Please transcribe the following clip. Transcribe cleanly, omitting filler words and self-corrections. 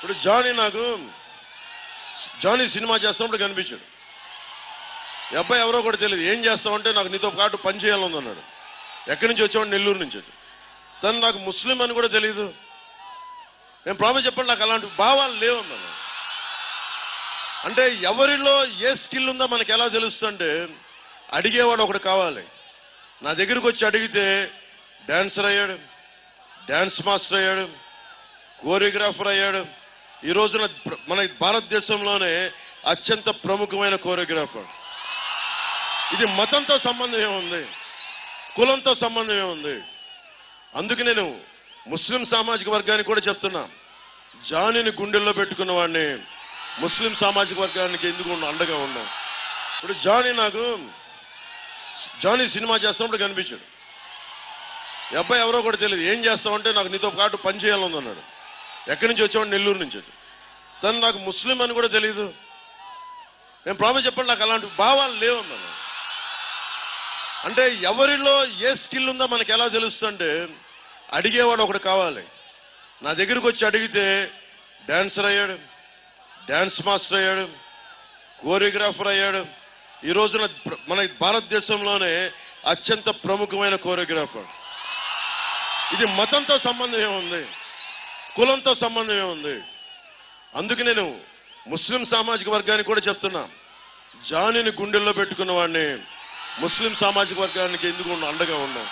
ఇప్పుడు Johnny cinema చేస్తున్నప్పుడు కనిపించాడు. ఈ అబ్బాయి ఎవరో కూడా తెలియదు. ఏం చేస్తామంటే నాకు నీతో పాటు పని చేయాలని అన్నాడు. ఎక్కడి నుంచి వచ్చాడు? నెల్లూరు నుంచి. తను నాకు ముస్లిం అని కూడా తెలియదు. నేను ప్రామిస్ చెప్పండి, నాకు అలాంటి భావాలు లేవన్నాను. అంటే ఎవరిలో ఏ స్కిల్ ఉందో మనకి ఎలా తెలుస్తుంటే అడిగేవాడు ఒకడు కావాలి. నా దగ్గరికి వచ్చి అడిగితే డాన్సర్ అయ్యాడు, డాన్స్ మాస్టర్ అయ్యాడు, కోరియోగ్రాఫర్ అయ్యాడు. ఈ రోజున మన భారతదేశంలోనే అత్యంత ప్రముఖమైన కోరియోగ్రాఫర్. ఇది మతంతో సంబంధం ఏముంది, కులంతో సంబంధం ఏముంది. అందుకు నేను ముస్లిం సామాజిక వర్గానికి కూడా చెప్తున్నా, జానీని గుండెల్లో పెట్టుకున్న వాడిని ముస్లిం సామాజిక వర్గానికి ఎందుకు అండగా ఉన్నాం. ఇప్పుడు జానీ సినిమా చేస్తున్నప్పుడు కనిపించాడు. ఈ అబ్బాయి ఎవరో కూడా తెలియదు. ఏం చేస్తామంటే నాకు నీతో పాటు పని చేయాలని అన్నాడు. ఎక్కడి నుంచి వచ్చాడు? నెల్లూరు నుంచి. తను నాకు ముస్లిం అని కూడా తెలియదు. నేను ప్రామిస్ చెప్పండి, నాకు అలాంటి భావాలు లేవన్నాను. అంటే ఎవరిలో ఏ స్కిల్ ఉందో మనకి ఎలా తెలుస్తుంటే అడిగేవాడు ఒకడు కావాలి. నా దగ్గరికి వచ్చి అడిగితే డాన్సర్ అయ్యాడు, డాన్స్ మాస్టర్ అయ్యాడు, కోరియోగ్రాఫర్ అయ్యాడు. ఈ రోజున మన భారతదేశంలోనే అత్యంత ప్రముఖమైన కోరియోగ్రాఫర్. ఇది మతంతో సంబంధం ఏముంది, కులంతో సంబంధం ఏముంది. అందుకు నేను ముస్లిం సామాజిక వర్గానికి కూడా చెప్తున్నా, జానీని గుండెల్లో పెట్టుకున్న వాడిని ముస్లిం సామాజిక వర్గానికి ఎందుకు అండగా ఉన్నాం.